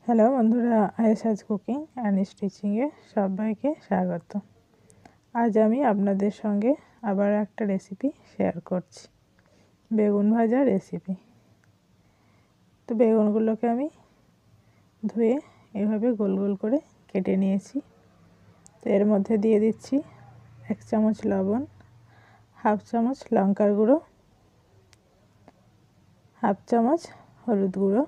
Hello বন্ধুরা, আয়েশাজ cooking and স্টিচিংয়ে সবাইকে স্বাগত। আজ আমি আপনাদের সঙ্গে আবার একটা রেসিপি শেয়ার করছি, বেগুন ভাজা রেসিপি। তো বেগুনগুলোকে আমি ধুয়ে এভাবে গোল গোল করে কেটে নিয়েছি। তো এর মধ্যে দিয়ে দিচ্ছি 1 চামচ লবণ, 1/2 চামচ লঙ্কার গুঁড়ো, 1/2 চামচ হলুদ গুঁড়ো,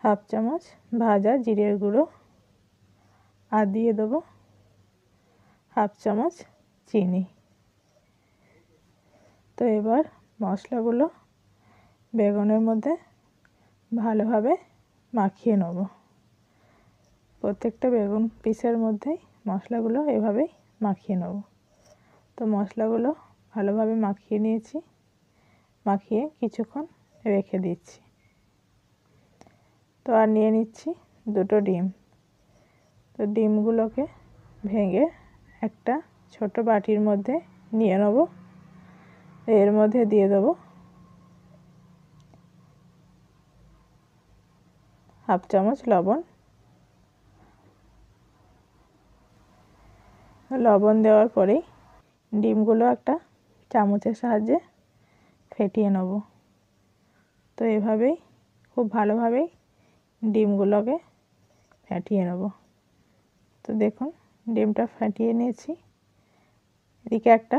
1/2 চামচ ভাজা জিরের গুঁড়ো, আর দিয়ে দেবো 1/2 চামচ চিনি। তো এবার মশলাগুলো বেগুনের মধ্যে ভালোভাবে মাখিয়ে নেব। প্রত্যেকটা বেগুন পিসের মধ্যেই মশলাগুলো এভাবেই মাখিয়ে নেব। তো মশলাগুলো ভালোভাবে মাখিয়ে নিয়েছি, মাখিয়ে কিছুক্ষণ রেখে দিচ্ছি। তো আর নিয়ে নিচ্ছি 2টো ডিম। তো ডিমগুলোকে ভেঙে একটা ছোট বাটির মধ্যে নিয়ে নেব। এর মধ্যে দিয়ে দেবো 1/2 চামচ লবণ। লবণ দেওয়ার পরেই ডিমগুলো একটা চামচের সাহায্যে ফেটিয়ে নেব। তো এভাবেই খুব ভালোভাবেই ডিমগুলোকে ফেটিয়ে নেব। তো দেখুন ডিমটা ফাটিয়ে নিয়েছি। এদিকে একটা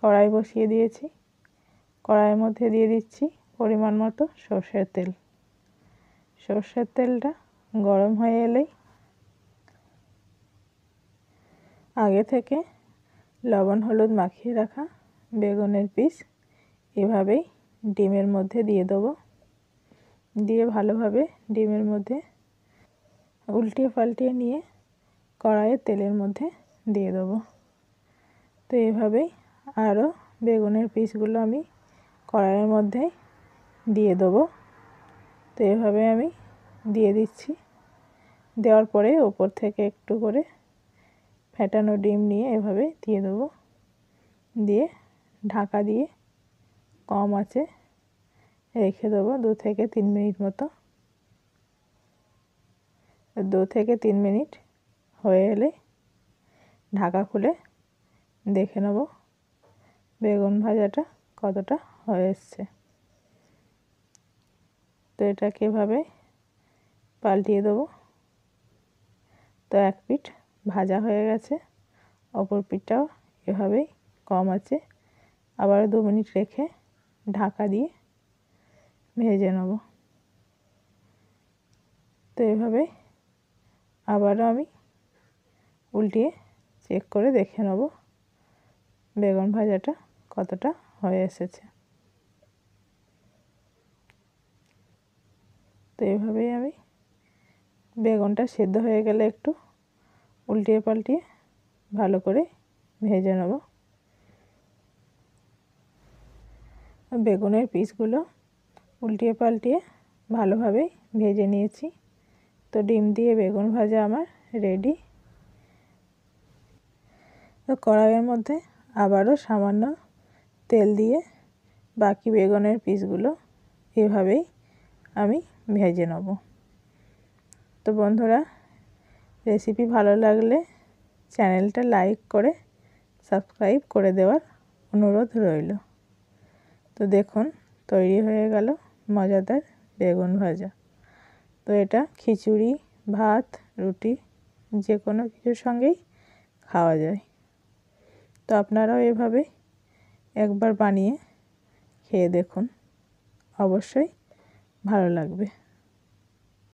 কড়াই বসিয়ে দিয়েছি। কড়াইয়ের মধ্যে দিয়ে দিচ্ছি পরিমাণ মতো সর্ষের তেল। সর্ষের তেলটা গরম হয়ে এলেই আগে থেকে লবণ হলুদ মাখিয়ে রাখা বেগুনের পিস এভাবেই ডিমের মধ্যে দিয়ে দেবো। দিয়ে ভালোভাবে ডিমের মধ্যে উল্টিয়ে পাল্টিয়ে নিয়ে কড়াইয়ের তেলের মধ্যে দিয়ে দেবো। তো এভাবেই আরও বেগুনের পিসগুলো আমি কড়াইয়ের মধ্যে দিয়ে দেবো। তো এভাবে আমি দিয়ে দিচ্ছি। দেওয়ার পরে ওপর থেকে একটু করে ফেটানো ডিম নিয়ে এভাবে দিয়ে দেবো। দিয়ে ঢাকা দিয়ে কম আঁচে রেখে দেবো 2 থেকে 3 মিনিট মতো। 2 থেকে 3 মিনিট হয়ে এলে ঢাকা খুলে দেখে নেব বেগুন ভাজাটা কতটা হয়ে এসছে। তো এটাকে এভাবে পাল্টিয়ে দেবো। তো এক পিঠ ভাজা হয়ে গেছে, অপর পিঠটাও এভাবেই কম আছে আবার 2 মিনিট রেখে ঢাকা দিয়ে ভেজে নেব। তো এভাবে আবারও আমি উল্টিয়ে চেক করে দেখে নেব বেগুন ভাজাটা কতটা হয়ে এসেছে। তো এভাবেই আমি বেগুনটা সেদ্ধ হয়ে গেলে একটু উল্টিয়ে পাল্টিয়ে ভালো করে ভেজে নেব। বেগুনের পিসগুলো উল্টিয়ে পাল্টিয়ে ভালোভাবে ভেজে নিয়েছি। তো ডিম দিয়ে বেগুন ভাজা আমার রেডি। তো কড়াইয়ের মধ্যে আবারও সামান্য তেল দিয়ে বাকি বেগুনের পিসগুলো এভাবেই আমি ভেজে নেব। তো বন্ধুরা, রেসিপি ভালো লাগলে চ্যানেলটা লাইক করে সাবস্ক্রাইব করে দেওয়ার অনুরোধ রইল। তো দেখুন তৈরি হয়ে গেল মজাদার বেগুন ভাজা। তো এটা খিচুড়ি, ভাত, রুটি যে কোনো কিছুর সঙ্গেই খাওয়া যায়। তো আপনারাও এভাবে একবার বানিয়ে খেয়ে দেখুন, অবশ্যই ভালো লাগবে।